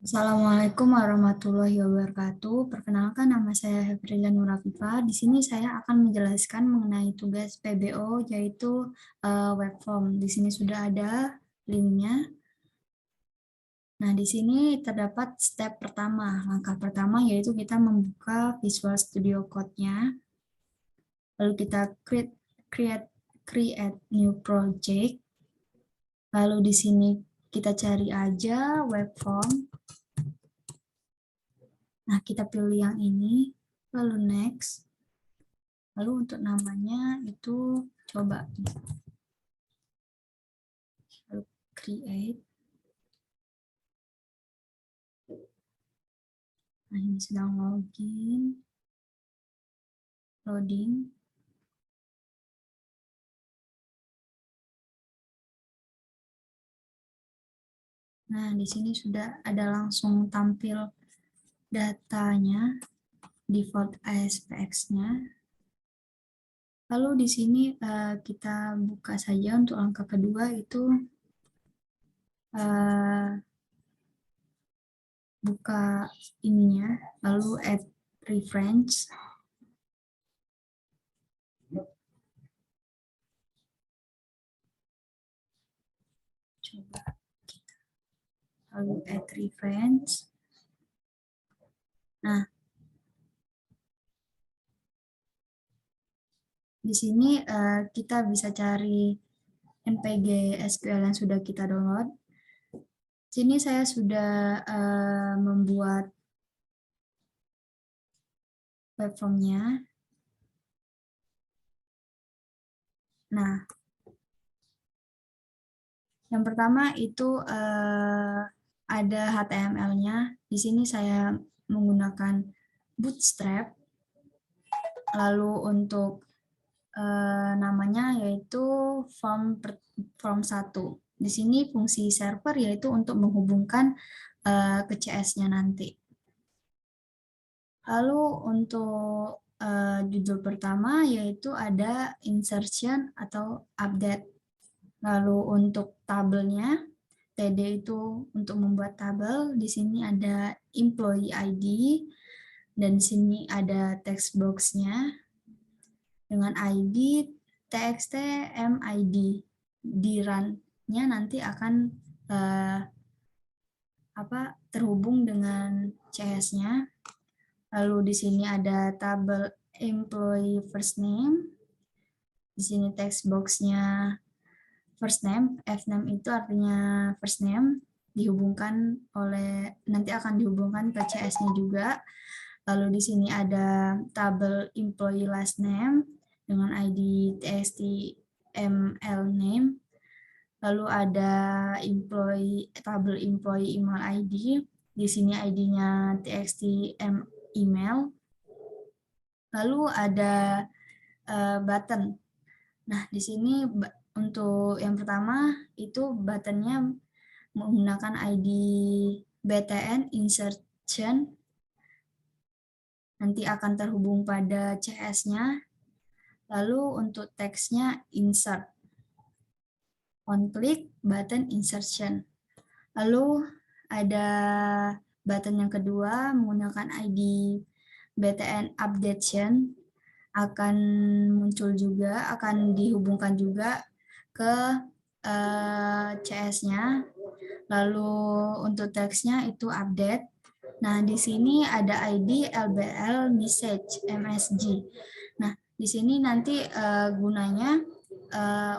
Assalamualaikum warahmatullahi wabarakatuh. Perkenalkan, nama saya Hefriza Nurafifa. Di sini saya akan menjelaskan mengenai tugas PBO, yaitu web form. Di sini sudah ada linknya. Nah, di sini terdapat step pertama. Langkah pertama yaitu kita membuka Visual Studio Code-nya. Lalu kita create new project. Lalu di sini kita cari aja web form. Nah, kita pilih yang ini, lalu next. Lalu untuk namanya itu coba lalu create. Nah, ini sedang loading. Nah, di sini sudah ada langsung tampil datanya, default ASPX-nya. Lalu di sini kita buka saja untuk langkah kedua itu buka ininya, lalu add reference. Coba lalu add reference. Nah, di sini kita bisa cari MPG SQL yang sudah kita download. Sini saya sudah membuat web form-nya. Nah, yang pertama itu ada HTML-nya. Di sini saya menggunakan Bootstrap. Lalu untuk namanya yaitu form 1. Di sini fungsi server yaitu untuk menghubungkan ke CS-nya nanti. Lalu untuk judul pertama yaitu ada insertion atau update. Lalu untuk tabelnya, TD itu untuk membuat tabel. Di sini ada employee ID dan di sini ada text box-nya dengan ID txt MID. Di run-nya nanti akan terhubung dengan CS-nya. Lalu di sini ada tabel employee first name. Di sini text box-nya first name, F-name itu artinya first name, nanti akan dihubungkan ke CS-nya juga. Lalu di sini ada tabel employee last name dengan ID txt_ml name. Lalu ada tabel employee email ID. Di sini ID-nya txt_m email. Lalu ada button. Nah, di sini untuk yang pertama itu buttonnya menggunakan ID btn insertion. Nanti akan terhubung pada CS-nya. Lalu untuk teksnya insert. On click button insertion. Lalu ada button yang kedua menggunakan ID btn updation, akan muncul juga, akan dihubungkan juga ke CS-nya. Lalu untuk teksnya itu update. Nah, di sini ada ID LBL message MSG. Nah, di sini nanti gunanya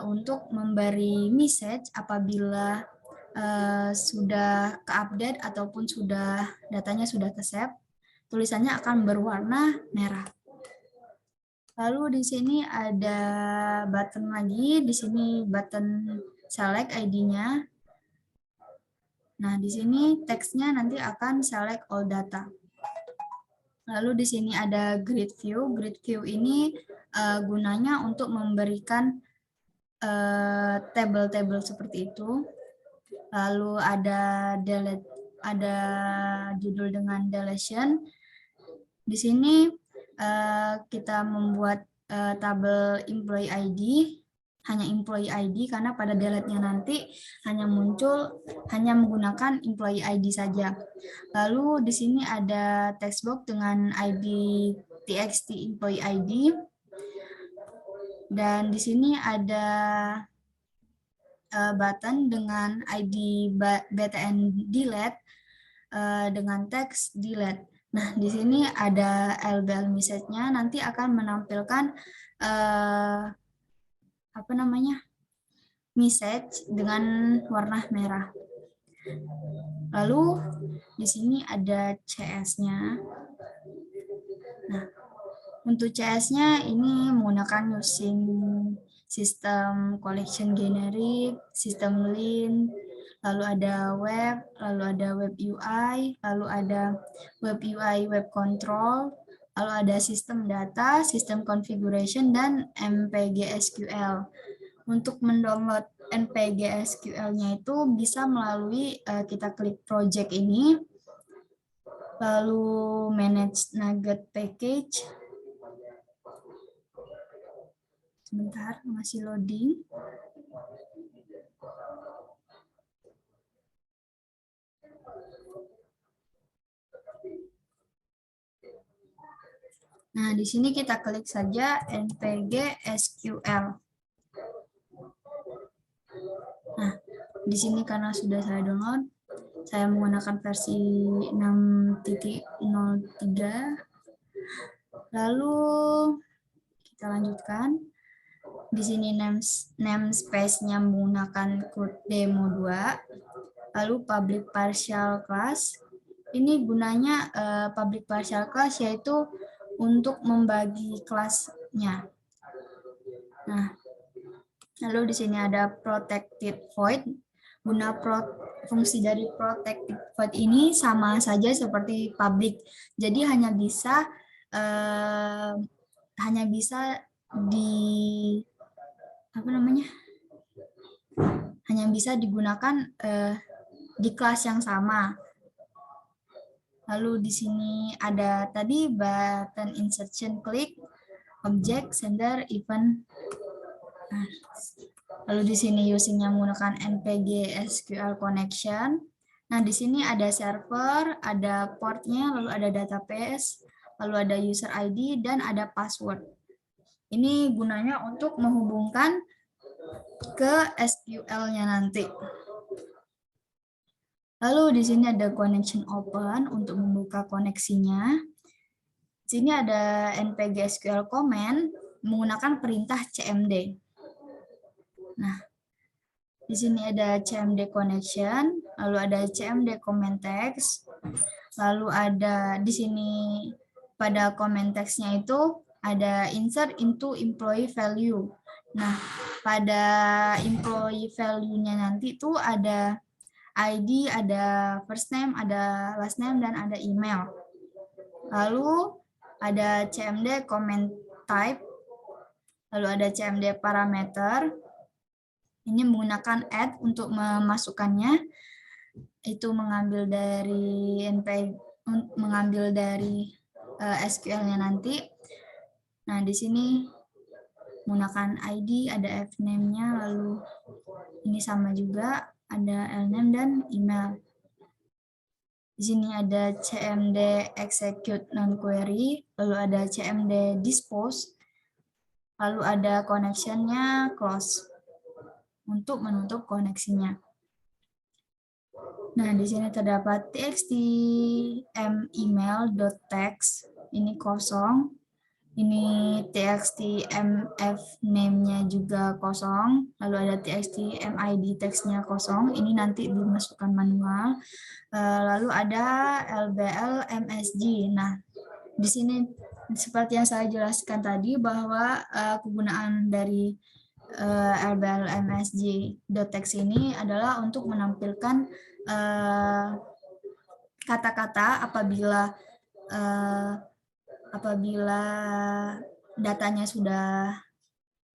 untuk memberi message apabila sudah ke-update ataupun datanya sudah ke-save, tulisannya akan berwarna merah. Lalu di sini ada button lagi, di sini button select ID-nya. Nah, di sini teksnya nanti akan select all data. Lalu di sini ada grid view. Grid view ini gunanya untuk memberikan tabel-tabel seperti itu. Lalu ada judul dengan deletion. Di sini kita membuat tabel employee ID. hanya employee ID karena pada delete-nya nanti hanya menggunakan employee ID saja. Lalu di sini ada text box dengan ID txt employee ID, dan di sini ada button dengan ID btn delete dengan teks delete. Nah, di sini ada LBL message-nya, nanti akan menampilkan message dengan warna merah. Lalu di sini ada CS-nya. Nah, untuk CS-nya ini menggunakan using sistem collection generic, sistem lint, lalu ada web, lalu ada web UI, lalu ada web UI web control, lalu ada sistem data, sistem configuration, dan MPG SQL. Untuk mendownload NPG SQL-nya itu bisa melalui kita klik project ini, lalu manage Nugget package. Sebentar, masih loading. Nah, di sini kita klik saja NPG SQL. Nah, di sini karena sudah saya download, saya menggunakan versi 6.03. Lalu kita lanjutkan. Di sini namespace-nya menggunakan CRUD demo 2. Lalu public partial class. Ini gunanya public partial class yaitu untuk membagi kelasnya. Nah, lalu di sini ada protected void. Fungsi dari protected void ini sama saja seperti public. Jadi hanya bisa digunakan di kelas yang sama. Lalu di sini ada tadi button insertion click, object, sender, event. Lalu di sini usingnya menggunakan NPG SQL connection. Nah, di sini ada server, ada portnya, lalu ada database, lalu ada user ID, dan ada password. Ini gunanya untuk menghubungkan ke SQL-nya nanti. Lalu di sini ada connection open untuk membuka koneksinya. Di sini ada NPG SQL command menggunakan perintah cmd. Nah, di sini ada cmd connection, lalu ada cmd comment text, lalu ada di sini pada comment text-nya itu ada insert into employee value. Nah, pada employee value-nya nanti itu ada ID, ada first name, ada last name, dan ada email. Lalu ada cmd comment type, lalu ada cmd parameter. Ini menggunakan add untuk memasukkannya, itu mengambil dari SQL-nya nanti. Nah, di sini menggunakan ID, ada fname-nya, lalu ini sama juga, ada lname dan email. Di sini ada cmd execute non-query, lalu ada cmd dispose, lalu ada connection-nya close untuk menutup koneksinya. Nah, di sini terdapat txt email.text, ini kosong. Ini txt mf name-nya juga kosong, lalu ada txt mid text-nya kosong, ini nanti dimasukkan manual. Lalu ada lbl msg. Nah, di sini seperti yang saya jelaskan tadi bahwa kegunaan dari LBL MSG.text ini adalah untuk menampilkan kata-kata apabila datanya sudah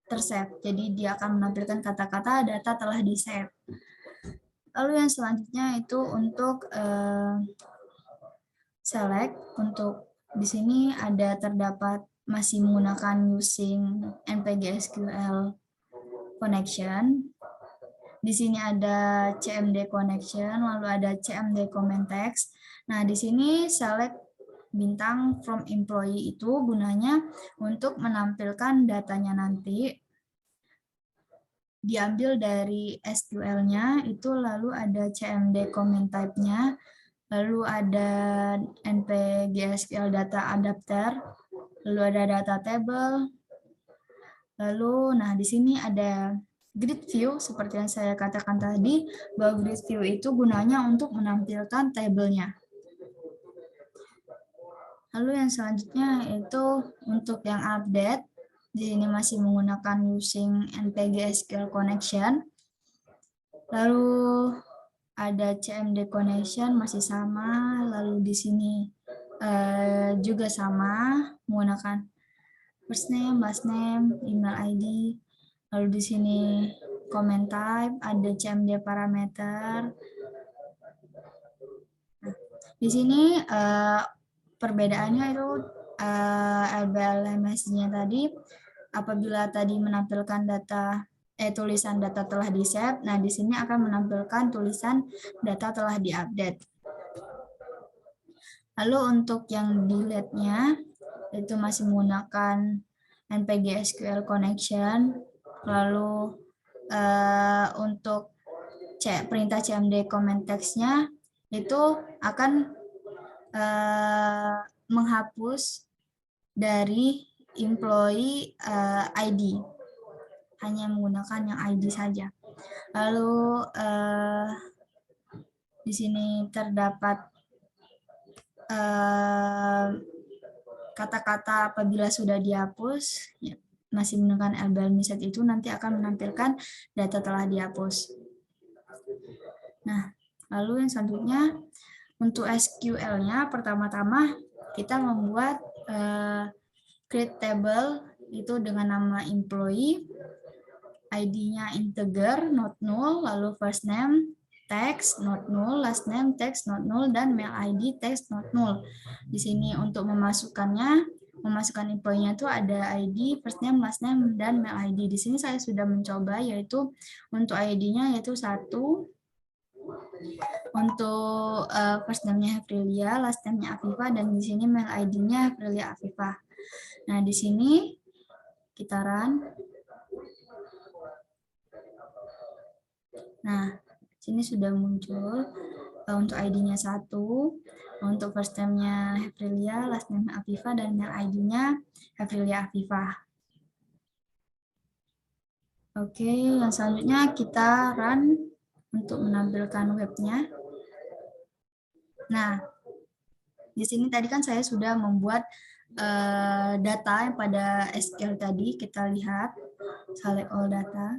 tersave. Jadi dia akan menampilkan kata-kata data telah di-save. Lalu yang selanjutnya itu untuk select. Untuk di sini ada terdapat masih menggunakan using NPG SQL connection. Di sini ada CMD connection, lalu ada CMD comment text. Nah, di sini select bintang from employee itu gunanya untuk menampilkan datanya nanti diambil dari SQL-nya itu, lalu ada CMD comment type-nya, lalu ada NPGSQL data adapter, lalu ada data table, lalu nah di sini ada grid view seperti yang saya katakan tadi, bahwa grid view itu gunanya untuk menampilkan tabelnya. Lalu yang selanjutnya itu untuk yang update, di sini masih menggunakan using NPGSQL connection. Lalu ada CMD connection masih sama, lalu di sini juga sama menggunakan first name, last name, email ID. Lalu di sini comment type, ada CMD parameter. Nah, di sini perbedaannya itu LBL MSG-nya tadi, apabila tadi menampilkan data tulisan data telah di-save, nah di sini akan menampilkan tulisan data telah diupdate. Lalu untuk yang delete-nya itu masih menggunakan NPGSQL connection. Lalu untuk perintah CMD comment text-nya itu akan menghapus dari employee ID, hanya menggunakan yang ID saja. Lalu di sini terdapat kata-kata apabila sudah dihapus, ya, masih menggunakan LBL message itu nanti akan menampilkan data telah dihapus. Nah, lalu yang selanjutnya untuk SQL-nya pertama-tama kita membuat create table itu dengan nama employee, ID-nya integer, not null, lalu first name, text, not null, last name, text, not null, dan mail ID, text, not null. Di sini untuk memasukkan employee-nya itu ada ID, first name, last name, dan mail ID. Di sini saya sudah mencoba, yaitu untuk ID-nya yaitu 1, untuk first name-nya Aprilia, last name-nya Afifa, dan di sini mail ID-nya Aprilia Afifa. Nah, di sini kita run. Nah, sini sudah muncul untuk ID-nya 1, untuk first name-nya Aprilia, last name Afifa, dan mail ID-nya Aprilia Afifa. Oke, yang selanjutnya kita run untuk menampilkan webnya. Nah, di sini tadi kan saya sudah membuat data yang pada SQL tadi, kita lihat select all data.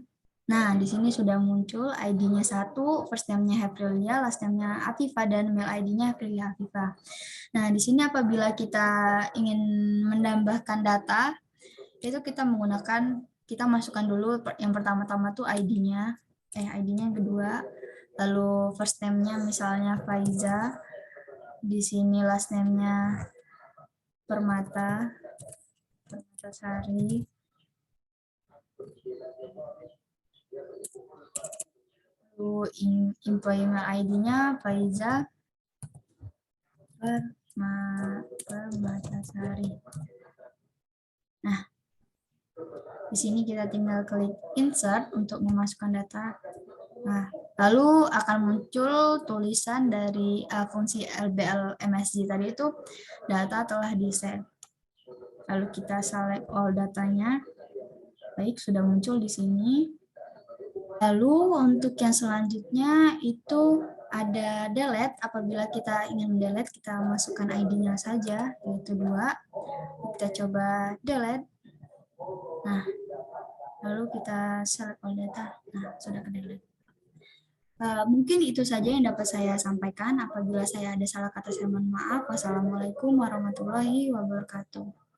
Nah, di sini sudah muncul ID-nya 1, first name-nya Aprilia, last name-nya Afifa, dan mail ID-nya Aprilia Afifa. Nah, di sini apabila kita ingin menambahkan data, itu kita masukkan dulu yang pertama-tama tuh ID-nya yang kedua, lalu first name-nya misalnya Faiza, di sini last name-nya Permata Sari, lalu employee ID-nya Faiza Permatasari. Nah, di sini kita tinggal klik insert untuk memasukkan data. Nah, lalu akan muncul tulisan dari fungsi LBL MSG tadi itu data telah di-save. Lalu kita select all datanya. Baik, sudah muncul di sini. Lalu untuk yang selanjutnya itu ada delete. Apabila kita ingin delete, kita masukkan ID-nya saja, yaitu 2. Kita coba delete. Nah, lalu kita select all data. Nah, sudah ke delete. Mungkin itu saja yang dapat saya sampaikan. Apabila saya ada salah kata, saya mohon maaf. Wassalamualaikum warahmatullahi wabarakatuh.